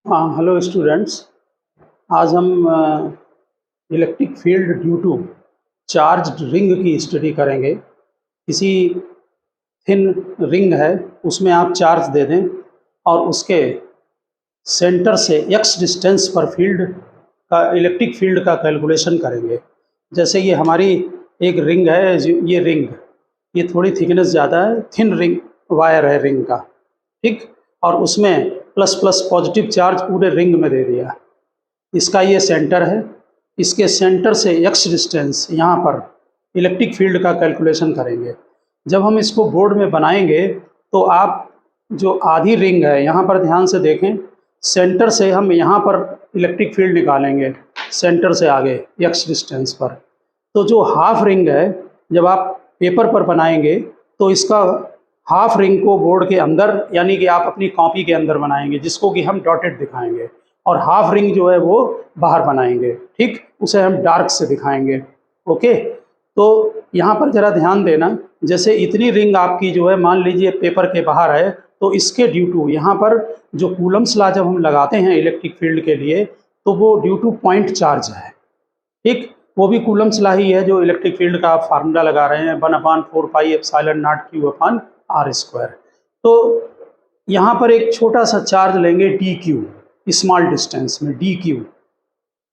हाँ, hello students. आज हम electric field due to charged ring की स्टडी करेंगे। किसी थिन रिंग है, उसमें आप चार्ज दे दें और उसके सेंटर से एक्स डिस्टेंस पर फील्ड का इलेक्ट्रिक फील्ड का कैलकुलेशन करेंगे। जैसे ये हमारी एक रिंग है, ये रिंग, ये थोड़ी थिकनेस ज़्यादा है, थिन रिंग वायर है रिंग का, ठीक। और उसमें प्लस प्लस पॉजिटिव चार्ज पूरे रिंग में दे दिया। इसका ये सेंटर है, इसके सेंटर से एक्स डिस्टेंस यहाँ पर इलेक्ट्रिक फील्ड का कैलकुलेशन करेंगे। जब हम इसको बोर्ड में बनाएंगे तो आप जो आधी रिंग है यहाँ पर ध्यान से देखें, सेंटर से हम यहाँ पर इलेक्ट्रिक फील्ड निकालेंगे, सेंटर से आगे एक्स डिस्टेंस पर। तो जो हाफ रिंग है, जब आप पेपर पर बनाएंगे तो इसका हाफ रिंग को बोर्ड के अंदर, यानी कि आप अपनी कॉपी के अंदर बनाएंगे, जिसको कि हम डॉटेड दिखाएंगे, और हाफ रिंग जो है वो बाहर बनाएंगे, ठीक। उसे हम डार्क से दिखाएंगे, ओके। तो यहाँ पर ज़रा ध्यान देना, जैसे इतनी रिंग आपकी जो है मान लीजिए पेपर के बाहर है, तो इसके ड्यू टू यहाँ पर जो कूलम्स लॉ जब हम लगाते हैं इलेक्ट्रिक फील्ड के लिए, तो वो ड्यू टू पॉइंट चार्ज है, ठीक। वो भी कूलम्स लॉ ही है जो इलेक्ट्रिक फील्ड का आप फार्मूला लगा रहे हैं, 1/4πε0 Q/r²। तो यहाँ पर एक छोटा सा चार्ज लेंगे डी क्यू, स्मॉल डिस्टेंस में डी क्यू।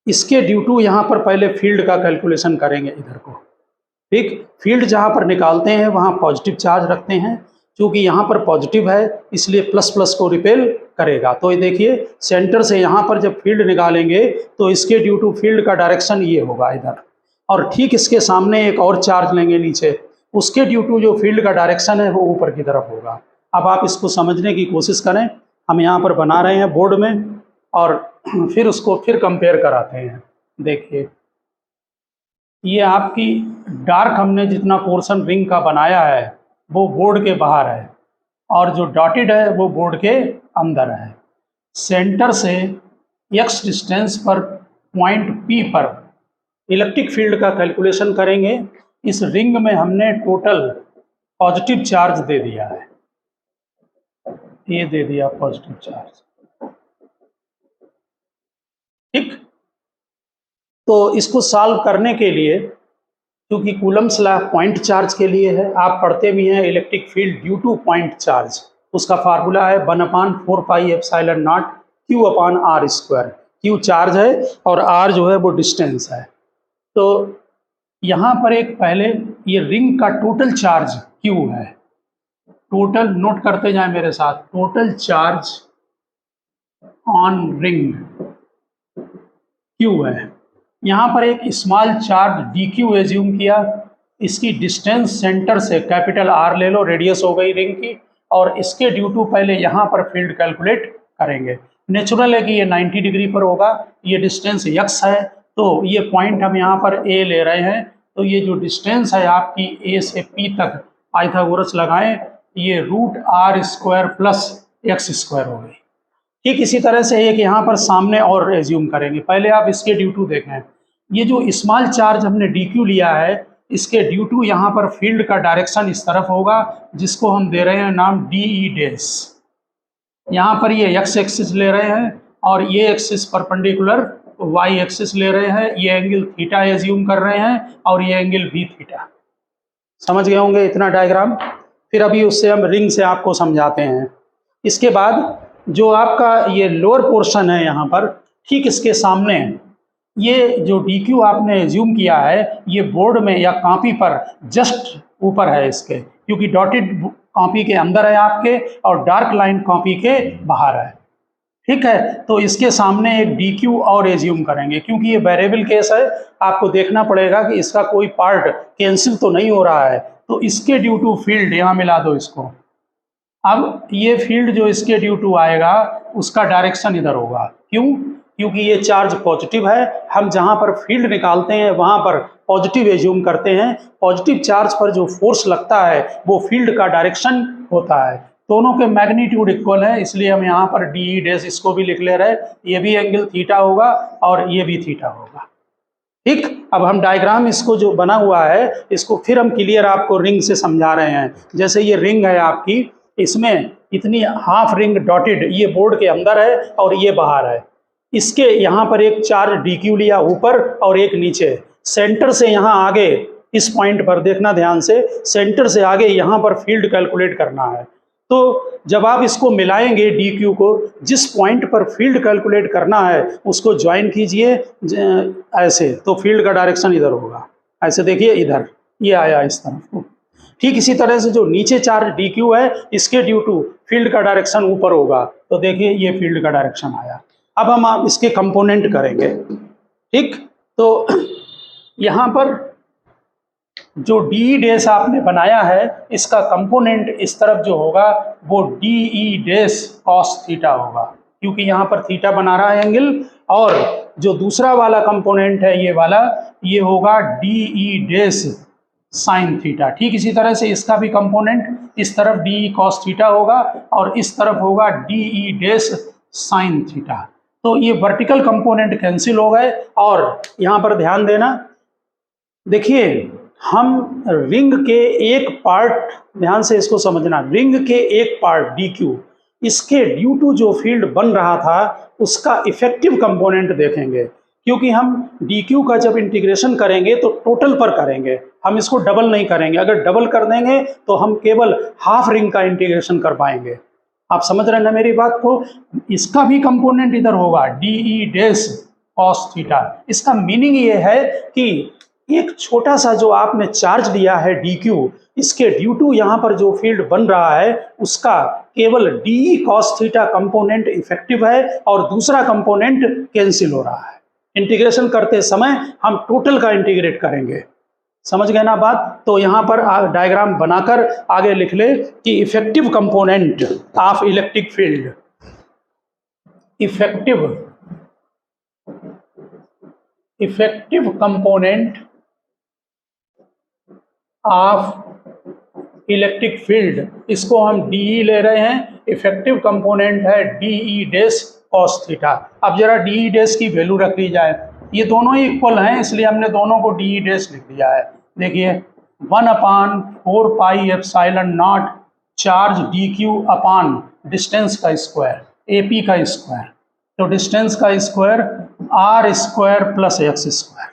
इसके ड्यू टू यहाँ पर पहले फील्ड का कैलकुलेशन करेंगे इधर को, ठीक। फील्ड जहाँ पर निकालते हैं वहाँ पॉजिटिव चार्ज रखते हैं, क्योंकि यहाँ पर पॉजिटिव है इसलिए प्लस प्लस को रिपेल करेगा। तो ये देखिए, सेंटर से यहाँ पर जब फील्ड निकालेंगे तो इसके ड्यू टू फील्ड का डायरेक्शन ये होगा इधर, और ठीक इसके सामने एक और चार्ज लेंगे नीचे, उसके ड्यू टू जो फील्ड का डायरेक्शन है वो ऊपर की तरफ होगा। अब आप इसको समझने की कोशिश करें, हम यहाँ पर बना रहे हैं बोर्ड में, और फिर उसको फिर कंपेयर कराते हैं। देखिए, ये आपकी डार्क हमने जितना पोर्शन रिंग का बनाया है वो बोर्ड के बाहर है, और जो डॉटेड है वो बोर्ड के अंदर है। सेंटर से एक्स डिस्टेंस पर पॉइंट पी पर इलेक्ट्रिक फील्ड का कैलकुलेशन करेंगे। इस रिंग में हमने टोटल पॉजिटिव चार्ज दे दिया है, ये दे दिया पॉजिटिव चार्ज, ठीक। तो इसको सॉल्व करने के लिए, क्योंकि कूलम्स लॉ पॉइंट चार्ज के लिए है, आप पढ़ते भी हैं electric field due two point charge, उसका फार्मूला है 1/4πε0 Q/r²। Q चार्ज है और R जो है वो डिस्टेंस है। तो यहाँ पर एक पहले ये रिंग का टोटल चार्ज Q है, टोटल नोट करते जाएं मेरे साथ, total charge on ring Q है। यहाँ पर एक स्मॉल चार्ज dq एज्यूम किया, इसकी डिस्टेंस सेंटर से कैपिटल R ले लो, रेडियस हो गई रिंग की, और इसके ड्यू टू पहले यहाँ पर फील्ड कैलकुलेट करेंगे। नेचुरल है कि ये 90 डिग्री पर होगा, ये डिस्टेंस x है, तो ये पॉइंट हम यहाँ पर A ले रहे हैं, तो ये जो डिस्टेंस है आपकी A से P तक पाइथागोरस लगाएं, ये √r² प्लस x² हो गई। ठीक इसी तरह से एक यहाँ पर सामने और एज्यूम करेंगे। पहले आप इसके ड्यू टू देखें, ये जो स्मॉल चार्ज हमने dq लिया है, इसके ड्यू टू यहाँ पर फील्ड का डायरेक्शन इस तरफ होगा, जिसको हम दे रहे हैं नाम de'। यहाँ पर ये x एक्सिस ले रहे हैं और ये एक्सिस परपेंडिकुलर y एक्सिस ले रहे हैं, ये एंगल थीटा एज्यूम कर रहे हैं और ये एंगल भी थीटा। समझ गए होंगे इतना डायग्राम। फिर अभी उससे हम रिंग से आपको समझाते हैं। इसके बाद जो आपका ये लोअर पोर्शन है यहाँ पर, ठीक इसके सामने ये जो dq आपने एज्यूम किया है, ये बोर्ड में या कॉपी पर जस्ट ऊपर है इसके, क्योंकि डॉटेड कॉपी के अंदर है आपके और डार्क लाइन कॉपी के बाहर है, ठीक है। तो इसके सामने एक dq और एज्यूम करेंगे, क्योंकि ये वेरिएबल केस है, आपको देखना पड़ेगा कि इसका कोई पार्ट कैंसिल तो नहीं हो रहा है। तो इसके ड्यू टू फील्ड यहाँ मिला दो इसको। अब ये फील्ड जो इसके ड्यू टू आएगा उसका डायरेक्शन इधर होगा, क्यों? क्योंकि ये चार्ज पॉजिटिव है, हम जहाँ पर फील्ड निकालते हैं वहाँ पर पॉजिटिव एज्यूम करते हैं। पॉजिटिव चार्ज पर जो फोर्स लगता है वो फील्ड का डायरेक्शन होता है। दोनों के मैग्नीट्यूड इक्वल है, इसलिए हम यहाँ पर de' इसको भी लिख ले रहे हैं, ये भी एंगल थीटा होगा और ये भी थीटा होगा, ठीक। अब हम डायग्राम इसको जो बना हुआ है इसको फिर हम क्लियर आपको रिंग से समझा रहे हैं। जैसे ये रिंग है आपकी, इसमें इतनी हाफ रिंग डॉटेड, ये बोर्ड के अंदर है और ये बाहर है। इसके यहाँ पर एक चार्ज DQ लिया ऊपर और एक नीचे। सेंटर से यहाँ आगे इस पॉइंट पर देखना ध्यान से, सेंटर से आगे यहाँ पर फील्ड कैलकुलेट करना है। तो जब आप इसको मिलाएंगे DQ को, जिस पॉइंट पर फील्ड कैलकुलेट करना है उसको ज्वाइन कीजिए ऐसे, तो फील्ड का डायरेक्शन इधर होगा। ऐसे देखिए, इधर ये आया इस तरफ। ठीक इसी तरह से जो नीचे चार्ज DQ है, इसके ड्यू टू फील्ड का डायरेक्शन ऊपर होगा, तो देखिए ये फील्ड का डायरेक्शन आया। अब हम इसके कंपोनेंट करेंगे। ठीक, तो यहाँ पर जो DE डैश आपने बनाया है, इसका कंपोनेंट इस तरफ जो होगा वो DE डैश कॉस थीटा होगा, क्योंकि यहाँ पर थीटा बना रहा है एंगल। और जो दूसरा वाला कंपोनेंट है ये वाला, ये होगा DE डैश साइन थीटा। ठीक इसी तरह से इसका भी कंपोनेंट इस तरफ DE कॉस थीटा होगा और इस तरफ होगा DE डैश साइन थीटा। तो ये वर्टिकल कंपोनेंट कैंसिल हो गए। और यहाँ पर ध्यान देना, देखिए हम रिंग के एक पार्ट, ध्यान से इसको समझना, रिंग के एक पार्ट DQ, इसके ड्यू टू जो फील्ड बन रहा था उसका इफेक्टिव कंपोनेंट देखेंगे, क्योंकि हम DQ का जब इंटीग्रेशन करेंगे तो टोटल पर करेंगे, हम इसको डबल नहीं करेंगे। अगर डबल कर देंगे तो हम केवल हाफ रिंग का इंटीग्रेशन कर पाएंगे। आप समझ रहे हैं ना मेरी बात को? इसका भी कंपोनेंट इधर होगा DE डैश कॉस थीटा। इसका मीनिंग ये है कि एक छोटा सा जो आपने चार्ज लिया है DQ, इसके ड्यू टू यहाँ पर जो फील्ड बन रहा है उसका केवल DE cos theta component effective है और दूसरा कंपोनेंट कैंसिल हो रहा है। इंटीग्रेशन करते समय हम टोटल का इंटीग्रेट करेंगे। समझ गए ना बात? तो यहाँ पर डायग्राम बनाकर आगे लिख ले कि effective component of electric field, effective component of electric field, इसको हम DE ले रहे हैं। इफेक्टिव कंपोनेंट है DE डैश कॉस थीटा। अब जरा DE डैश की वैल्यू रख ली जाए, ये दोनों ही इक्वल हैं इसलिए हमने दोनों को DE डैश लिख दिया है। देखिए 1/4 pi epsilon not charge DQ upon distance का स्क्वायर, AP का स्क्वायर, तो डिस्टेंस का square R square plus X square,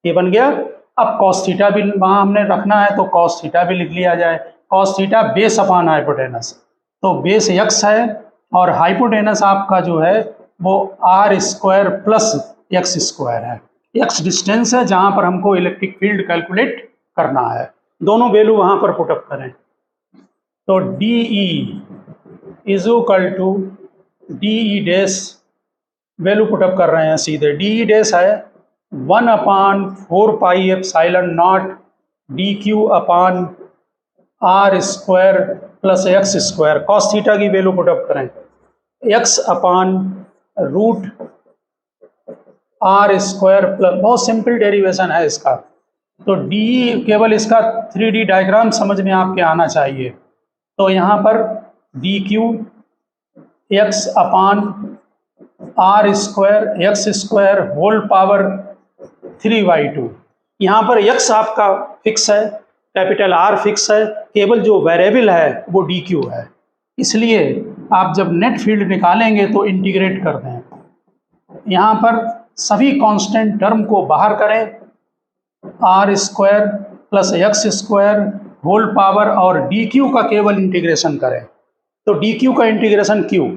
ये बन गया। अब कॉस थीटा भी वहाँ हमने रखना है तो कॉस थीटा भी लिख लिया जाए। Cos theta base upon hypotenuse, तो बेस X है और हाइपोटेनस आपका जो है वो R square plus X square है। X डिस्टेंस है जहाँ पर हमको इलेक्ट्रिक फील्ड कैलकुलेट करना है। दोनों वैल्यू वहाँ पर पुटअप करें, तो DE is equal to DE dash, value put up कर रहे हैं सीधे। DE डैश है 1/4 pi epsilon nought DQ upon R square plus X square. Cos theta की वैल्यू पुटअप करें, X upon root R square plus, बहुत सिंपल डेरिवेशन है इसका। तो DE केवल इसका 3D डायग्राम समझ में आपके आना चाहिए। तो यहाँ पर DQ X upon R square X square whole power 3/2। यहाँ पर X आपका फिक्स है, कैपिटल R फिक्स है, केवल जो वेरिएबल है वो DQ है। इसलिए आप जब नेट फील्ड निकालेंगे तो इंटीग्रेट कर दें। यहाँ पर सभी कांस्टेंट टर्म को बाहर करें, R square plus X square whole power और DQ का केवल इंटीग्रेशन करें, तो DQ का इंटीग्रेशन Q।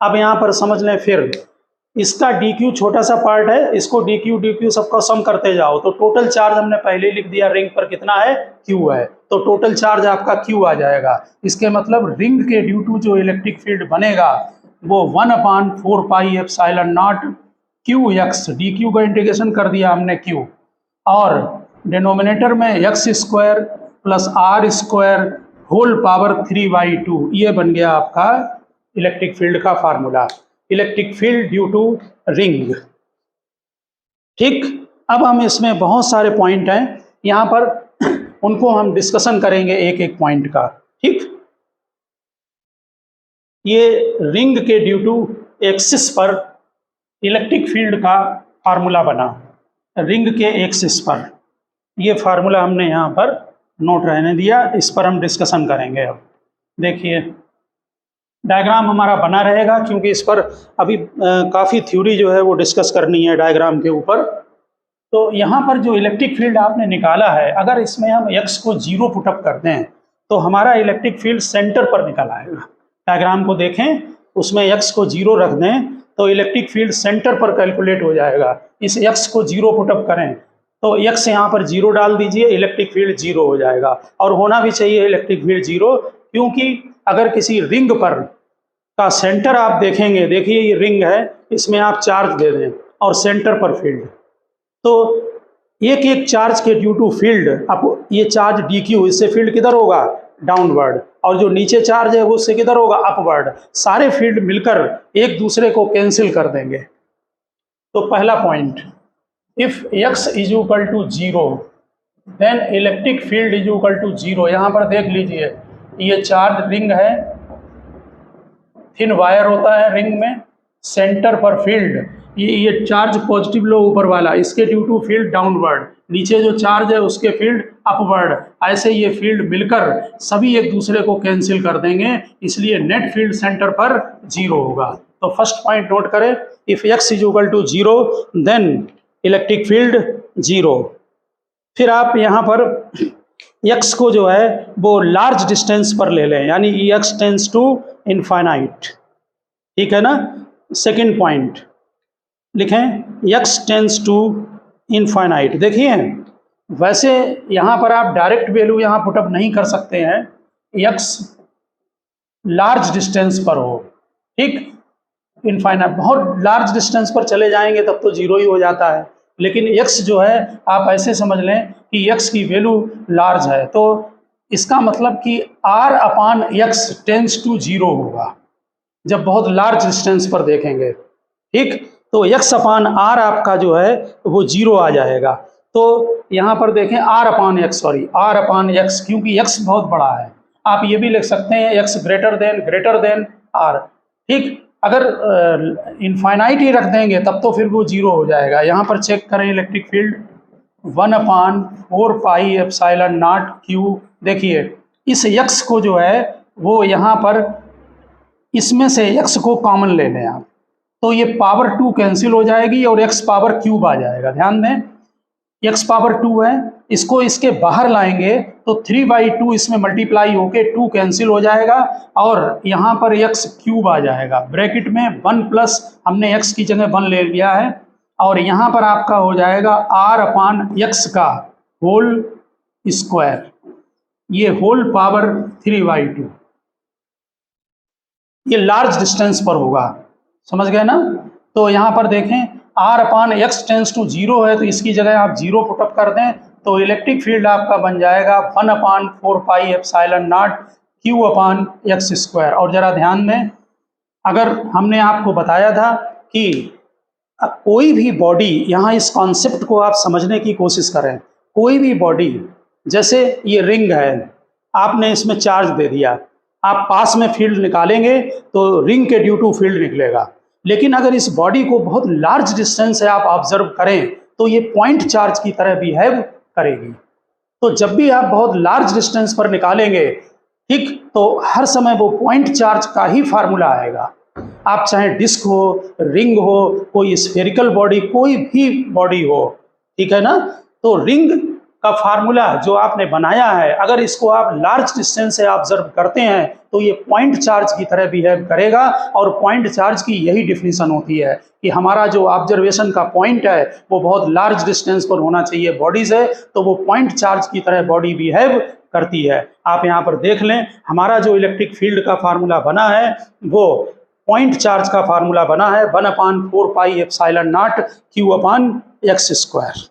अब यहाँ पर समझ लें, फिर इसका DQ छोटा सा पार्ट है, इसको DQ सबका सम करते जाओ, तो टोटल चार्ज हमने पहले लिख दिया रिंग पर कितना है, Q है, तो टोटल चार्ज आपका Q आ जाएगा। इसके मतलब रिंग के ड्यू टू जो इलेक्ट्रिक फील्ड बनेगा वो 1/4 pi epsilon nought QX, DQ का इंटीग्रेशन कर दिया हमने Q, और डिनोमिनेटर में X square plus R square whole power 3/2, ये बन गया आपका इलेक्ट्रिक फील्ड का formula, electric field due to ring. ठीक, अब हम इसमें बहुत सारे पॉइंट हैं, यहाँ पर उनको हम डिस्कशन करेंगे एक एक पॉइंट का। ठीक, ये रिंग के ड्यू टू एक्सिस पर इलेक्ट्रिक फील्ड का फार्मूला बना, रिंग के एक्सिस पर, ये फार्मूला हमने यहाँ पर नोट रहने दिया, इस पर हम डिस्कशन करेंगे। अब देखिए डायग्राम हमारा बना रहेगा, क्योंकि इस पर अभी काफ़ी थ्योरी जो है वो डिस्कस करनी है डायग्राम के ऊपर। तो यहाँ पर जो इलेक्ट्रिक फील्ड आपने निकाला है, अगर इसमें हम x को 0 पुटअप कर दें तो हमारा इलेक्ट्रिक फील्ड सेंटर पर निकल आएगा। डायग्राम को देखें, उसमें x को 0 रख दें तो इलेक्ट्रिक फील्ड सेंटर पर कैलकुलेट हो जाएगा। इस x को 0 पुटअप करें तो x यहाँ पर 0 डाल दीजिए, इलेक्ट्रिक फील्ड 0 हो जाएगा। और होना भी चाहिए इलेक्ट्रिक फील्ड 0, क्योंकि अगर किसी रिंग पर का सेंटर आप देखेंगे, देखिए ये रिंग है, इसमें आप चार्ज दे दें और सेंटर पर फील्ड, तो एक एक चार्ज के ड्यू टू फील्ड, अब ये चार्ज dq, इससे फील्ड किधर होगा, डाउनवर्ड, और जो नीचे चार्ज है वो उससे किधर होगा, अपवर्ड। सारे फील्ड मिलकर एक दूसरे को कैंसिल कर देंगे। तो पहला point, if x is equal to 0 then electric field is equal to 0। यहाँ पर देख लीजिए, ये चार्ज रिंग है, थिन वायर होता है रिंग में, सेंटर पर फील्ड, ये चार्ज पॉजिटिव लो ऊपर वाला, इसके ड्यू टू फील्ड डाउनवर्ड, नीचे जो चार्ज है उसके फील्ड अपवर्ड। ऐसे ये फील्ड मिलकर सभी एक दूसरे को कैंसिल कर देंगे, इसलिए नेट फील्ड सेंटर पर 0 होगा। तो फर्स्ट पॉइंट नोट करें, if x is equal to 0 then electric field 0। फिर आप यहाँ पर x को जो है वो लार्ज डिस्टेंस पर ले लें, यानी x टेंड्स टू इनफाइनाइट, ठीक है ना। सेकंड पॉइंट लिखें, x टेंड्स टू इनफाइनाइट। देखिए वैसे यहाँ पर आप डायरेक्ट वैल्यू यहाँ पुटअप नहीं कर सकते हैं, x लार्ज डिस्टेंस पर हो, ठीक, इनफाइनाइट बहुत लार्ज डिस्टेंस पर चले जाएंगे तब तो 0 ही हो जाता है, लेकिन x जो है आप ऐसे समझ लें कि x की वैल्यू लार्ज है, तो इसका मतलब कि r upon x tends to 0 होगा जब बहुत लार्ज डिस्टेंस पर देखेंगे, ठीक। तो x अपान r आपका जो है वो 0 आ जाएगा। तो यहाँ पर देखें r अपान x, क्योंकि x बहुत बड़ा है। आप ये भी लिख सकते हैं x ग्रेटर देन r, ठीक। अगर इनफाइनाइट ही रख देंगे तब तो फिर वो 0 हो जाएगा। यहाँ पर चेक करें electric field 1/4 pi epsilon not q। देखिए इस x को जो है वो यहाँ पर इसमें से x को कॉमन ले लें आप, तो ये पावर 2 कैंसिल हो जाएगी और x पावर क्यूब आ जाएगा। ध्यान दें x पावर 2 है, इसको इसके बाहर लाएंगे तो 3/2 इसमें मल्टीप्लाई होके 2 कैंसिल हो जाएगा और यहाँ पर x क्यूब आ जाएगा। ब्रैकेट में 1 प्लस हमने x की जगह 1 ले लिया है और यहाँ पर आपका हो जाएगा r अपान x का होल स्क्वायर, ये होल पावर 3/2। ये लार्ज डिस्टेंस पर होगा, समझ गए ना। तो यहाँ पर देखें r upon x tends to 0 है, तो इसकी जगह आप 0 पुटअप कर दें तो इलेक्ट्रिक फील्ड आपका बन जाएगा 1/4 pi epsilon not q upon x square. और जरा ध्यान दें, अगर हमने आपको बताया था कि कोई भी बॉडी, यहाँ इस कॉन्सेप्ट को आप समझने की कोशिश करें, कोई भी बॉडी, जैसे ये रिंग है, आपने इसमें चार्ज दे दिया, आप पास में फील्ड निकालेंगे तो रिंग के ड्यू टू फील्ड निकलेगा। लेकिन अगर इस बॉडी को बहुत लार्ज डिस्टेंस से आप ऑब्जर्व करें तो ये पॉइंट चार्ज की तरह बिहेव करेगी। तो जब भी आप बहुत लार्ज डिस्टेंस पर निकालेंगे, ठीक, तो हर समय वो पॉइंट चार्ज का ही फार्मूला आएगा। आप चाहे डिस्क हो, रिंग हो, कोई स्फेरिकल बॉडी, कोई भी बॉडी हो, ठीक है ना। तो रिंग का फार्मूला जो आपने बनाया है, अगर इसको आप लार्ज डिस्टेंस से ऑब्जर्व करते हैं तो ये पॉइंट चार्ज की तरह बिहेव करेगा। और पॉइंट चार्ज की यही डिफिनीशन होती है कि हमारा जो ऑब्जर्वेशन का पॉइंट है वो बहुत लार्ज डिस्टेंस पर होना चाहिए बॉडी से, तो वो पॉइंट चार्ज की तरह बॉडी बिहेव करती है। आप यहाँ पर देख लें, हमारा जो इलेक्ट्रिक फील्ड का फार्मूला बना है वो पॉइंट चार्ज का फार्मूला बना है 1/4 pi epsilon not q upon x square.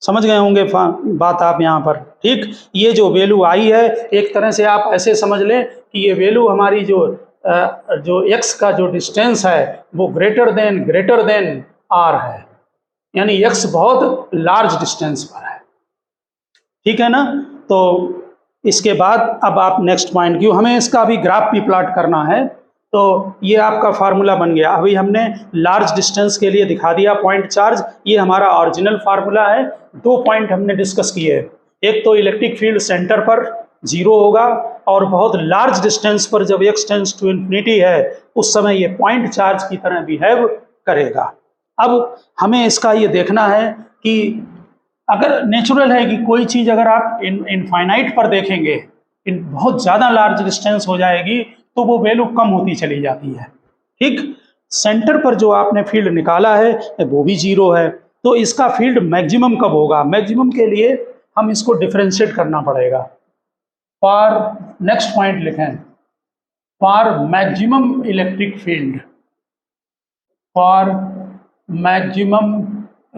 समझ गए होंगे बात आप यहाँ पर, ठीक। ये जो वैल्यू आई है, एक तरह से आप ऐसे समझ लें कि ये वैल्यू हमारी जो x का जो डिस्टेंस है वो ग्रेटर देन r है, यानी x बहुत लार्ज डिस्टेंस पर है, ठीक है ना। तो इसके बाद अब आप नेक्स्ट पॉइंट, क्यों हमें इसका अभी ग्राफ भी प्लॉट करना है, तो ये आपका फार्मूला बन गया। अभी हमने लार्ज डिस्टेंस के लिए दिखा दिया पॉइंट चार्ज, ये हमारा ओरिजिनल फार्मूला है। 2 पॉइंट हमने डिस्कस किए, एक तो इलेक्ट्रिक फील्ड सेंटर पर जीरो होगा, और बहुत लार्ज डिस्टेंस पर जब x टेंड्स टू इन्फिनिटी है उस समय ये पॉइंट चार्ज की तरह बिहेव करेगा। अब हमें इसका ये देखना है कि अगर नेचुरल है कि कोई चीज़ अगर आप इनफाइनाइट पर देखेंगे, बहुत ज़्यादा लार्ज डिस्टेंस हो जाएगी तो वो वैल्यू कम होती चली जाती है। ठीक, सेंटर पर जो आपने फील्ड निकाला है वो भी जीरो है, तो इसका फील्ड मैक्सिमम कब होगा? मैक्सिमम के लिए हम इसको डिफरेंशिएट करना पड़ेगा। फॉर नेक्स्ट पॉइंट लिखें, for maximum electric field, for maximum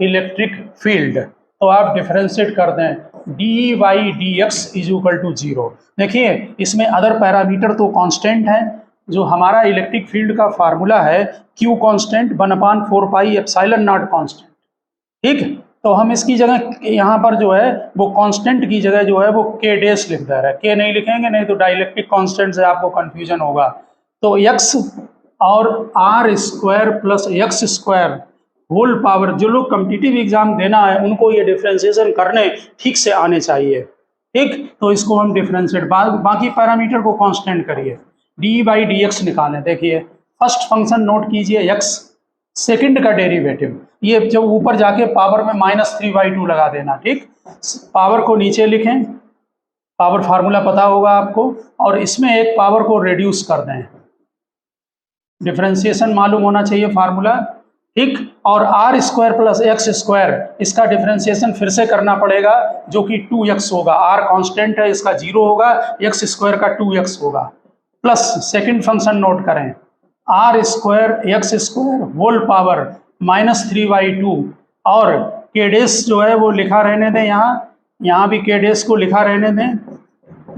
electric field, तो आप डिफरेंशिएट कर दें d y d x is equal to zero. देखिए इसमें अदर पैरामीटर तो कांस्टेंट है, जो हमारा इलेक्ट्रिक फील्ड का फार्मूला है q constant 1/4 pi epsilon naught constant. ठीक, तो हम इसकी जगह यहाँ पर जो है वो कांस्टेंट की जगह जो है वो के डैश लिख दे रहा है, के नहीं लिखेंगे, नहीं तो डाइलेक्ट्रिक कांस्टेंट से आपको कंफ्यूजन होगा। तो एक्स और r square plus x square whole power, जो लोग कॉम्पिटिटिव एग्जाम देना है उनको ये डिफ्रेंसिएशन करने ठीक से आने चाहिए। ठीक, तो इसको हम डिफ्रेंशिएट, बाकी पैरामीटर को कांस्टेंट करिए, डी बाई डी एक्स निकालें। देखिए फर्स्ट फंक्शन नोट कीजिए एक्स, सेकंड का डेरिवेटिव, ये जब ऊपर जाके पावर में -3/2 लगा देना। ठीक, पावर को नीचे लिखें, पावर फार्मूला पता होगा आपको, और इसमें एक पावर को रिड्यूस कर दें, डिफरेंशिएशन मालूम होना चाहिए फार्मूला। ठीक, और r square plus x square, इसका डिफरेंशिएशन फिर से करना पड़ेगा जो कि 2x होगा, आर कांस्टेंट है इसका 0 होगा, एक्स स्क्वायर का 2x होगा, प्लस सेकंड फंक्शन नोट करें r square x square whole power -3/2, और के डेस जो है वो लिखा रहने दें, यहाँ भी के डेस को लिखा रहने दें,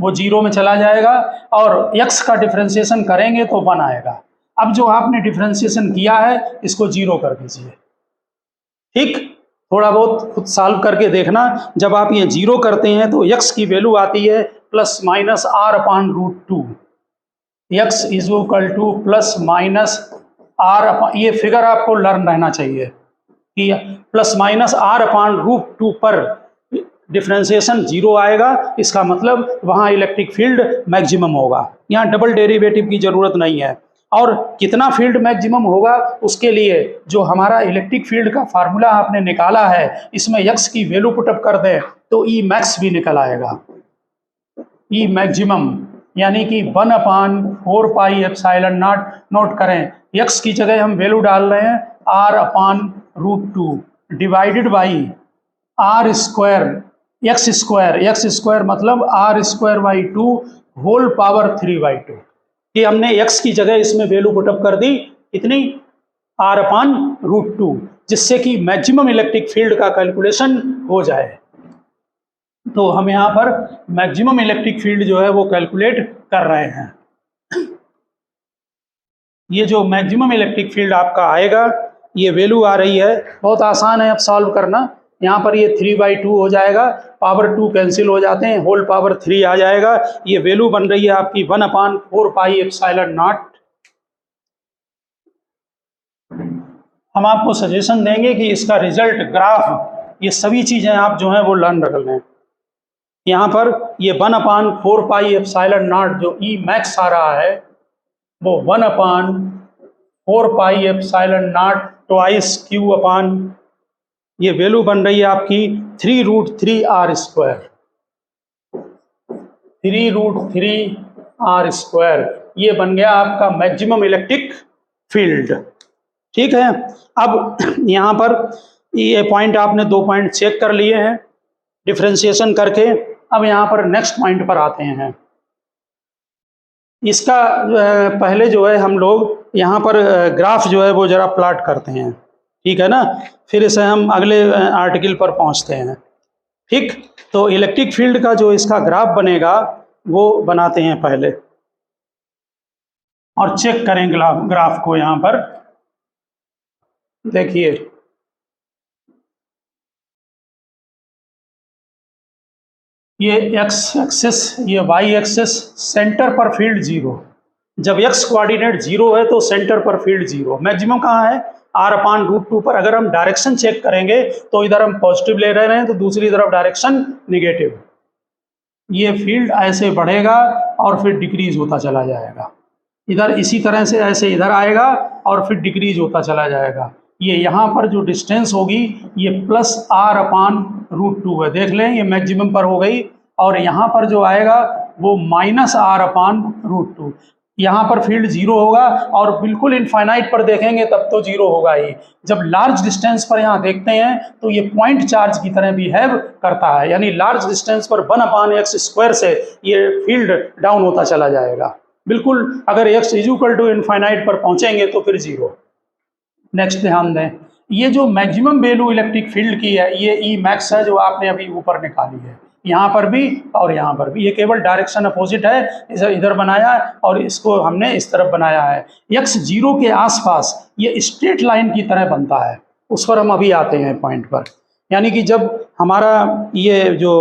वो 0 में चला जाएगा, और x का डिफरेंशिएशन करेंगे तो 1 आएगा। अब जो आपने डिफरेंशिएशन किया है इसको 0 कर दीजिए। ठीक, थोड़ा बहुत खुद सॉल्व करके देखना, जब आप ये 0 करते हैं तो x की वैल्यू आती है +-r/√2, x is equal to +-r, ये फिगर आपको लर्न रहना चाहिए कि +-r/√2 पर डिफरेंशिएशन 0 आएगा, इसका मतलब वहाँ इलेक्ट्रिक फील्ड मैक्सिमम होगा। यहाँ डबल डेरिवेटिव की जरूरत नहीं है। और कितना फील्ड मैक्सिमम होगा उसके लिए जो हमारा इलेक्ट्रिक फील्ड का फार्मूला आपने निकाला है, इसमें x की वैल्यू पुटअप कर दें तो ई मैक्स भी निकल आएगा, ई मैक्सिमम, यानी कि 1/4 पाई एप्सिलॉन नॉट, नोट करें x की जगह हम वैल्यू डाल रहे हैं r/√2 divided by r square x square मतलब r²/2 होल पावर 3/2। कि हमने x की जगह इसमें वैल्यू पुटअप कर दी इतनी r/√2, जिससे कि मैक्सिमम इलेक्ट्रिक फील्ड का कैलकुलेशन हो जाए। तो हम यहाँ पर मैक्सिमम इलेक्ट्रिक फील्ड जो है वो कैलकुलेट कर रहे हैं। ये जो मैक्सिमम इलेक्ट्रिक फील्ड आपका आएगा, ये वैल्यू आ रही है, बहुत आसान है अब सॉल्व करना। यहाँ पर ये 3/2 हो जाएगा, पावर 2 कैंसिल हो जाते हैं, होल पावर 3 आ जाएगा। ये वैल्यू बन रही है आपकी 1/4 पाई एप्सिलॉन नॉट। हम आपको सजेशन देंगे कि इसका रिजल्ट, ग्राफ, ये सभी चीज़ें आप जो हैं वो लर्न रख लें। यहाँ पर ये 1/4 पाई एप्सिलॉन नॉट जो ई मैक्स आ रहा है वो 1/4 pi epsilon not twice Q अपान, ये वैल्यू बन रही है आपकी 3√3r², 3√3r², ये बन गया आपका मैक्सिमम इलेक्ट्रिक फील्ड। ठीक है, अब यहाँ पर ये पॉइंट आपने 2 पॉइंट चेक कर लिए हैं डिफरेंशिएशन करके। अब यहाँ पर नेक्स्ट पॉइंट पर आते हैं। इसका पहले जो है हम लोग यहाँ पर ग्राफ जो है वो जरा प्लॉट करते हैं, ठीक है ना, फिर इसे हम अगले आर्टिकल पर पहुँचते हैं। ठीक, तो इलेक्ट्रिक फील्ड का जो इसका ग्राफ बनेगा वो बनाते हैं पहले, और चेक करें ग्राफ को। यहाँ पर देखिए ये x एक्सिस, ये y एक्सिस, सेंटर पर फील्ड 0, जब x कोऑर्डिनेट 0 है तो सेंटर पर फील्ड 0, मैक्सिमम कहाँ है r/√2 पर। अगर हम डायरेक्शन चेक करेंगे तो इधर हम पॉजिटिव ले रहे हैं तो दूसरी तरफ डायरेक्शन निगेटिव। ये फील्ड ऐसे बढ़ेगा और फिर डिक्रीज होता चला जाएगा। इधर इसी तरह से ऐसे इधर आएगा और फिर डिक्रीज होता चला जाएगा। ये यहाँ पर जो डिस्टेंस होगी ये +r/√2 है, देख लें ये मैक्सिमम पर हो गई, और यहाँ पर जो आएगा वो -r/√2। यहाँ पर फील्ड जीरो होगा, और बिल्कुल इनफाइनाइट पर देखेंगे तब तो जीरो होगा ही। जब लार्ज डिस्टेंस पर यहाँ देखते हैं तो ये पॉइंट चार्ज की तरह बिहेव करता है, यानी लार्ज डिस्टेंस पर 1/x² से ये फील्ड डाउन होता चला जाएगा। बिल्कुल अगर x = इनफाइनाइट पर पहुँचेंगे तो फिर जीरो। नेक्स्ट ध्यान दें, ये जो मैक्सिमम वैल्यू इलेक्ट्रिक फील्ड की है ये ई मैक्स है, जो आपने अभी ऊपर निकाली है, यहाँ पर भी और यहाँ पर भी। ये केवल डायरेक्शन अपोजिट है, इसे इधर बनाया और इसको हमने इस तरफ बनाया है। x 0 के आसपास ये स्ट्रेट लाइन की तरह बनता है, उस पर हम अभी आते हैं पॉइंट पर। यानी कि जब हमारा ये जो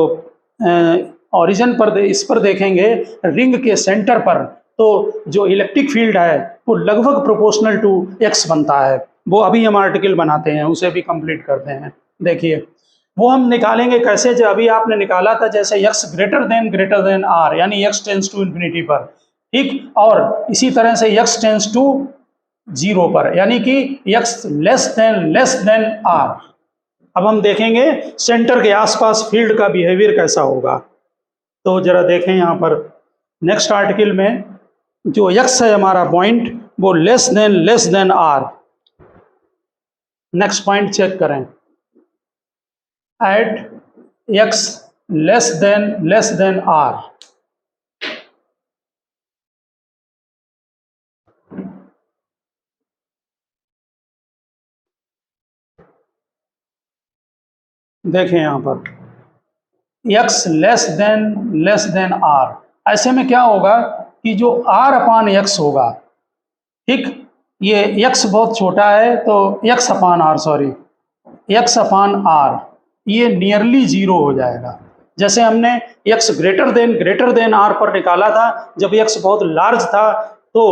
ओरिजिन पर इस पर देखेंगे रिंग के सेंटर पर, तो जो इलेक्ट्रिक फील्ड है वो लगभग प्रोपोर्शनल टू x बनता है। वो अभी हम आर्टिकल बनाते हैं, उसे भी कंप्लीट करते हैं। देखिए वो हम निकालेंगे कैसे, जो अभी आपने निकाला था, जैसे x > r, यानी x टेंस टू इन्फिनिटी पर, ठीक, और इसी तरह से x टेंस टू 0 पर, यानी कि x r। अब हम देखेंगे सेंटर के आसपास फील्ड का बिहेवियर कैसा होगा। तो जरा देखें यहाँ पर नेक्स्ट आर्टिकल में जो x है हमारा पॉइंट वो r। नेक्स्ट पॉइंट चेक करें, एट x r। देखें यहाँ पर x <<r, ऐसे में क्या होगा कि जो r/x होगा, ठीक, ये x बहुत छोटा है तो x/r ये नियरली 0 हो जाएगा। जैसे हमने x > r पर निकाला था, जब x बहुत लार्ज था तो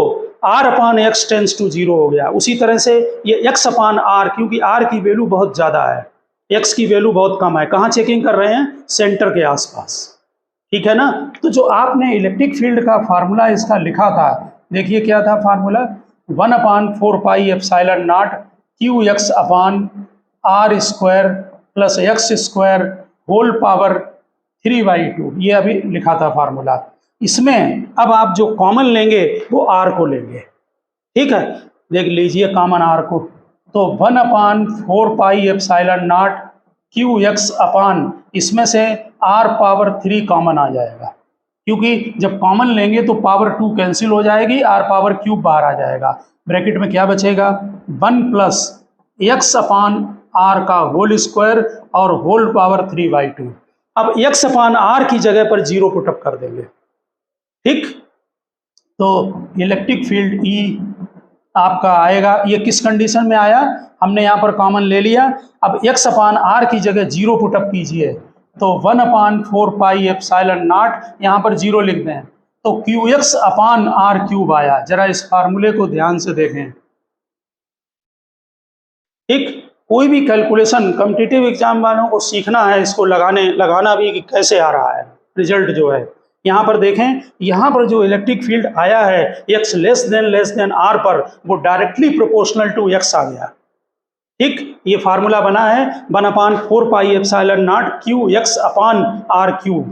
r/x टेंस टू 0 हो गया। उसी तरह से ये x/r, क्योंकि r की वैल्यू बहुत ज़्यादा है, x की वैल्यू बहुत कम है, कहाँ चेकिंग कर रहे हैं, सेंटर के आसपास, ठीक है ना। तो जो आपने इलेक्ट्रिक फील्ड का फार्मूला इसका लिखा था, देखिए क्या था formula, 1/4πε0 qx/r² + x² whole power 3/2, ये अभी लिखा था फार्मूला। इसमें अब आप जो कॉमन लेंगे वो r को लेंगे, ठीक है, देख लीजिए कॉमन r को, तो 1/4πε0 qx/, इसमें से r⁻³ कॉमन आ जाएगा, क्योंकि जब कॉमन लेंगे तो पावर 2 कैंसिल हो जाएगी, r⁻³ बाहर आ जाएगा। ब्रैकेट में क्या बचेगा, 1 + x/r का होल स्क्वायर और होल पावर 3/2। अब x/r की जगह पर 0 पुटअप कर देंगे, ठीक, तो इलेक्ट्रिक फील्ड E आपका आएगा, ये किस कंडीशन में आया, हमने यहाँ पर कॉमन ले लिया। अब x/r की जगह 0 पुटअप कीजिए, तो 1/4πε0 यहाँ पर 0 लिख दें, तो qx/r³ आया। जरा इस फार्मूले को ध्यान से देखें, ठीक, कोई भी कैलकुलेशन कॉम्पिटिटिव एग्जाम वालों को सीखना है, इसको लगाना भी कि कैसे आ रहा है रिजल्ट जो है। यहाँ पर देखें, यहाँ पर जो इलेक्ट्रिक फील्ड आया है x r पर, वो डायरेक्टली प्रोपोर्शनल टू x आ गया, ठीक, ये फार्मूला बना है 1/4πε0 qx/r³,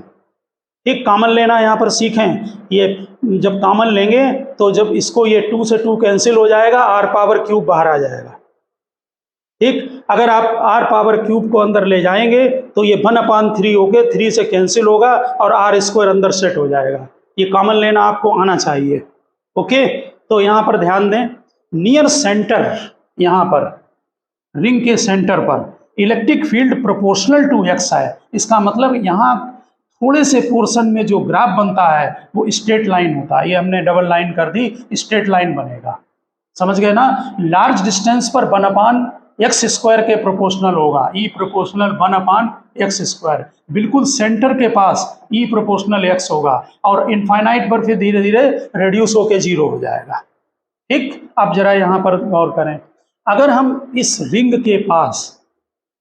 ठीक। कॉमन लेना यहाँ पर सीखें, ये जब कॉमन लेंगे तो जब इसको ये 2 से 2 कैंसिल हो जाएगा, r⁻³ बाहर आ जाएगा, ठीक। अगर आप r⁻³ को अंदर ले जाएंगे तो ये 1/3 होके 3 से कैंसिल होगा और r² अंदर सेट हो जाएगा। ये कॉमन लेना आपको आना चाहिए, ओके। तो यहाँ पर ध्यान दें, नियर सेंटर, यहाँ पर रिंग के सेंटर पर electric field proportional to x है। इसका मतलब यहाँ थोड़े से पोर्शन में जो ग्राफ बनता है वो स्ट्रेट लाइन होता है, ये हमने डबल लाइन कर दी, स्ट्रेट लाइन बनेगा, समझ गए ना। लार्ज डिस्टेंस पर 1/x² के प्रोपोर्शनल होगा, E प्रोपोर्शनल 1/x², बिल्कुल सेंटर के पास E प्रोपोर्शनल x होगा, और इनफाइनाइट पर फिर धीरे धीरे रिड्यूस होकर 0 हो जाएगा, ठीक। अब जरा यहाँ पर गौर करें, अगर हम इस रिंग के पास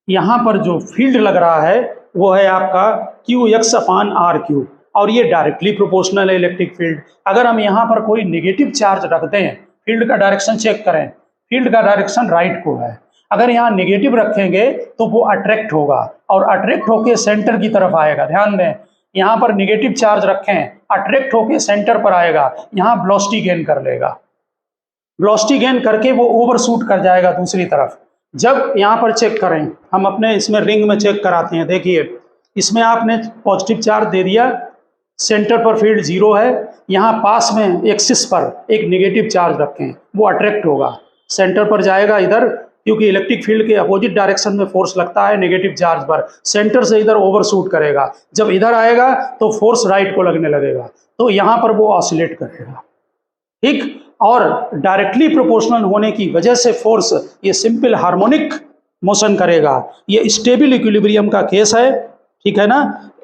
यहाँ पर जो फील्ड लग रहा है वो है आपका qx/r³, और ये डायरेक्टली प्रोपोर्शनल है इलेक्ट्रिक फील्ड। अगर हम यहाँ पर कोई नेगेटिव चार्ज रखते हैं, फील्ड का डायरेक्शन चेक करें, फील्ड का डायरेक्शन राइट को है, अगर यहाँ नेगेटिव रखेंगे तो वो अट्रैक्ट होगा और अट्रैक्ट होके सेंटर की तरफ आएगा। ध्यान दें, यहाँ पर नेगेटिव चार्ज रखें, अट्रैक्ट होके सेंटर पर आएगा, यहाँ वेलोसिटी गेन कर लेगा, वेलोसिटी गेन करके वो ओवरशूट कर जाएगा दूसरी तरफ। जब यहाँ पर चेक करें, हम अपने इसमें रिंग में चेक कराते हैं, देखिए इसमें आपने पॉजिटिव चार्ज दे दिया, सेंटर पर फील्ड 0 है, यहाँ पास में एक्सिस पर एक नेगेटिव चार्ज रखें, वो अट्रैक्ट होगा, सेंटर पर जाएगा इधर, क्योंकि इलेक्ट्रिक फील्ड के अपोजिट डायरेक्शन में फोर्स लगता है नेगेटिव चार्ज पर, सेंटर से इधर ओवरशूट करेगा, जब इधर आएगा तो फोर्स राइट को लगने लगेगा, तो यहाँ पर वो ऑसिलेट करेगा। ठीक, और डायरेक्टली प्रोपोर्शनल होने की वजह से फोर्स ये सिंपल हार्मोनिक मोशन करेगा। ये स्टेबल इक्विलिब्रियम का केस है, ठीक है ना।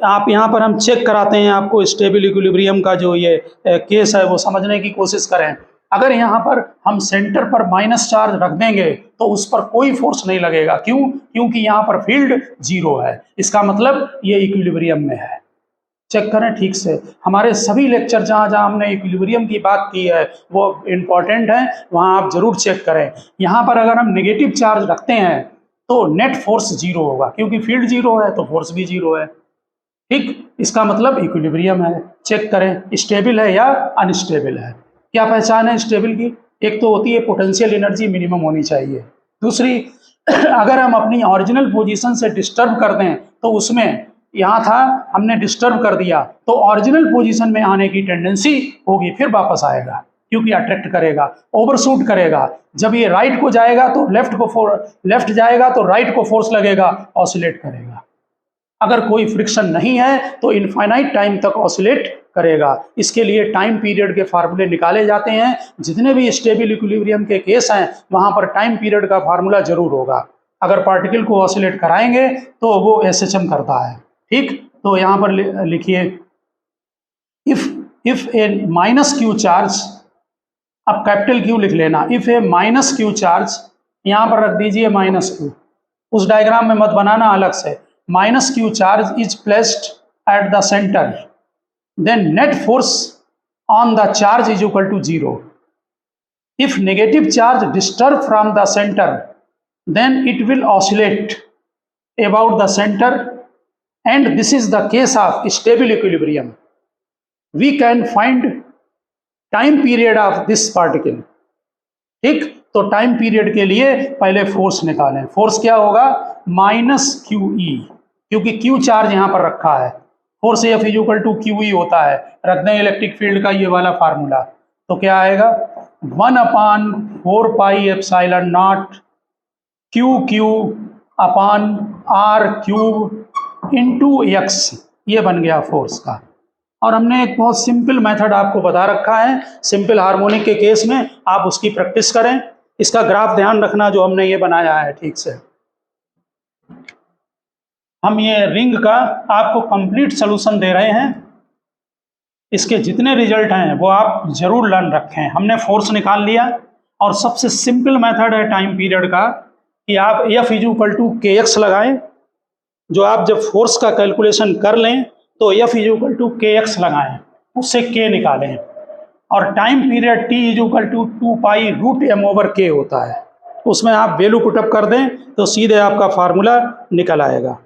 आप यहाँ पर हम चेक कराते हैं, आपको स्टेबल इक्विलिब्रियम का जो ये केस है वो समझने की कोशिश करें। अगर यहाँ पर हम सेंटर पर माइनस चार्ज रख देंगे तो उस पर कोई फोर्स नहीं लगेगा, क्यों? क्योंकि यहाँ पर फील्ड 0 है, इसका मतलब ये इक्विलिब्रियम में है। चेक करें ठीक से, हमारे सभी लेक्चर जहाँ जहाँ हमने इक्विलिब्रियम की बात की है वो इम्पॉर्टेंट है, वहाँ आप जरूर चेक करें। यहाँ पर अगर हम नेगेटिव चार्ज रखते हैं तो नेट फोर्स 0 होगा, क्योंकि फील्ड 0 है तो फोर्स भी 0 है। ठीक, इसका मतलब इक्विलिब्रियम है। चेक करें स्टेबल है या अनस्टेबल है। क्या पहचान है स्टेबल की? एक तो होती है पोटेंशियल एनर्जी मिनिमम होनी चाहिए, दूसरी अगर हम अपनी ओरिजिनल पोजीशन से डिस्टर्ब कर दें तो उसमें, यहाँ था हमने डिस्टर्ब कर दिया तो ओरिजिनल पोजीशन में आने की टेंडेंसी होगी, फिर वापस आएगा क्योंकि अट्रैक्ट करेगा, ओवरशूट करेगा। जब ये राइट को जाएगा तो लेफ्ट जाएगा तो राइट को फोर्स लगेगा, ऑसिलेट करेगा। अगर कोई फ्रिक्शन नहीं है तो इनफाइनाइट टाइम तक ऑसिलेट करेगा। इसके लिए टाइम पीरियड के फार्मूले निकाले जाते हैं। जितने भी स्टेबल इक्विलिब्रियम के केस हैं वहाँ पर टाइम पीरियड का फार्मूला जरूर होगा। अगर पार्टिकल को ऑसिलेट कराएंगे तो वो SHM करता है। ठीक, तो यहाँ पर लिखिए if A minus q charge, अब कैपिटल क्यू लिख लेना, if A minus q charge, यहाँ पर रख दीजिए माइनस क्यू, उस डायग्राम में मत बनाना अलग से। Minus q charge is placed at the centre, then net force on the charge is equal to 0। If negative charge disturb from the centre then it will oscillate about the centre, and this is the case of stable equilibrium. We can find time period of this particle. ठीक, तो time period के लिए पहले force निकालें। Force क्या होगा? Minus QE, क्योंकि q charge यहाँ पर रखा है, force F is equal to QE होता है। रख दें इलेक्ट्रिक फील्ड का ये वाला फार्मूला, तो क्या आएगा? 1/4πε0 QQ upon R³ into x, ये बन गया फोर्स का। और हमने एक बहुत सिंपल मेथड आपको बता रखा है, सिंपल हार्मोनिक के केस में आप उसकी प्रैक्टिस करें। इसका ग्राफ ध्यान रखना जो हमने ये बनाया है ठीक से। हम ये रिंग का आपको कंप्लीट सोल्यूशन दे रहे हैं, इसके जितने रिजल्ट हैं वो आप जरूर लर्न रखें। हमने फोर्स निकाल लिया और सबसे सिंपल मेथड है टाइम पीरियड का कि आप F is equal to KX लगाएं। जो आप जब फोर्स का कैलकुलेशन कर लें तो F is equal to KX लगाएं, उससे K निकालें, और time period T is equal to 2π√m/K होता है, उसमें आप वैल्यू पुटअप कर दें तो सीधे आपका फार्मूला निकल आएगा।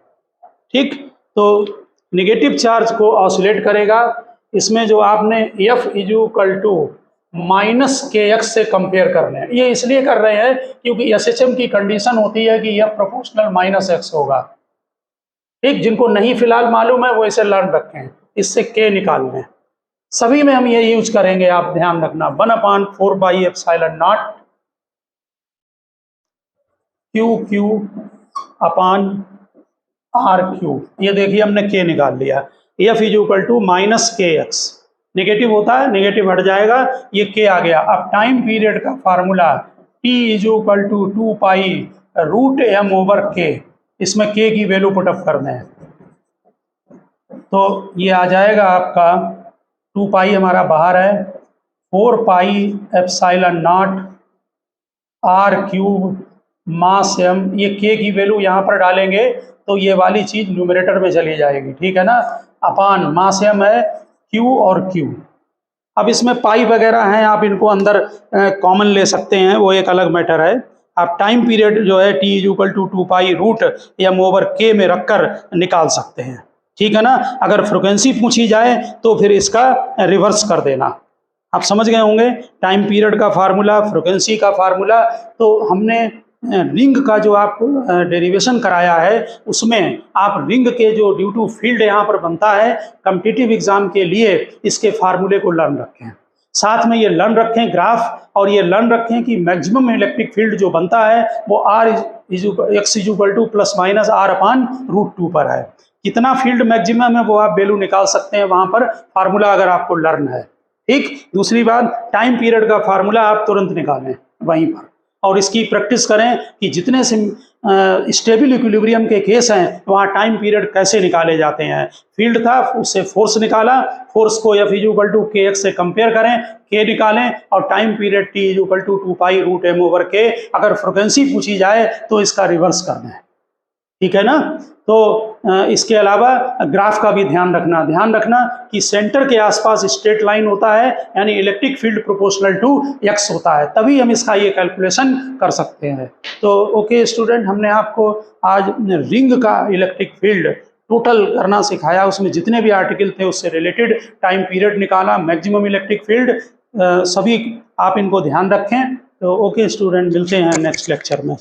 ठीक, तो नेगेटिव चार्ज को ऑसिलेट करेगा। इसमें जो आपने F is equal to -KX से कंपेयर कर रहे हैं, ये इसलिए कर रहे हैं क्योंकि SHM की कंडीशन होती है कि यह प्रोपोर्शनल -X होगा। ठीक, जिनको नहीं फिलहाल मालूम है वो इसे लर्न रखें, इससे K निकाल लें। सभी में हम ये यूज करेंगे, आप ध्यान रखना। 1/4πε0 QQ अपॉन R³, ये देखिए हमने K निकाल लिया। F is equal to -KX, negative होता है, नेगेटिव हट जाएगा, ये K आ गया। अब टाइम पीरियड का formula T is equal to 2π√m/K, इसमें K की वैल्यू पुटअप कर दें तो ये आ जाएगा आपका 2π हमारा बाहर है, 4πε0 R³ मास m, ये K की वैल्यू यहाँ पर डालेंगे तो ये वाली चीज न्यूमरेटर में चली जाएगी, ठीक है ना, अपान मासेम है क्यू और क्यू। अब इसमें पाई वगैरह हैं, आप इनको अंदर कॉमन ले सकते हैं, वो एक अलग मैटर है। आप टाइम पीरियड जो है T is equal to 2 pi root m over k में रखकर निकाल सकते हैं, ठीक है ना। अगर फ्रिक्वेंसी पूछी जाए तो फिर इसका रिवर्स कर देना। आप समझ गए होंगे टाइम पीरियड का फार्मूला, फ्रिक्वेंसी का फार्मूला। तो हमने रिंग का जो आपको डेरिवेशन कराया है उसमें आप रिंग के जो ड्यू टू फील्ड यहाँ पर बनता है कॉम्पिटिटिव एग्जाम के लिए इसके फार्मूले को लर्न रखें, साथ में ये लर्न रखें ग्राफ, और ये लर्न रखें कि मैक्सिमम इलेक्ट्रिक फील्ड जो बनता है वो x is equal to plus minus r upon root 2 पर है। कितना फील्ड मैक्सिमम है वो आप वैल्यू निकाल सकते हैं वहां पर, फार्मूला अगर आपको लर्न है, ठीक। दूसरी बात, टाइम पीरियड का फार्मूला आप तुरंत निकालें वहीं पर, और इसकी प्रैक्टिस करें कि जितने से स्टेबल इक्विलिब्रियम के केस हैं वहाँ टाइम पीरियड कैसे निकाले जाते हैं। फील्ड था, उससे फोर्स निकाला, फोर्स को F is equal to k x से कंपेयर करें, के निकालें, और time period T is equal to 2 pi root m over k. अगर फ्रिक्वेंसी पूछी जाए तो इसका रिवर्स करना है, ठीक है ना। तो इसके अलावा ग्राफ का भी ध्यान रखना कि सेंटर के आसपास स्ट्रेट लाइन होता है, यानी electric field proportional to x होता है, तभी हम इसका ये कैलकुलेशन कर सकते हैं। तो ओके स्टूडेंट, हमने आपको आज रिंग का इलेक्ट्रिक फील्ड टोटल करना सिखाया, उसमें जितने भी आर्टिकल थे उससे रिलेटेड टाइम पीरियड निकाला, मैक्सिमम इलेक्ट्रिक फील्ड, सभी आप इनको ध्यान रखें। तो ओके स्टूडेंट, मिलते हैं नेक्स्ट लेक्चर में।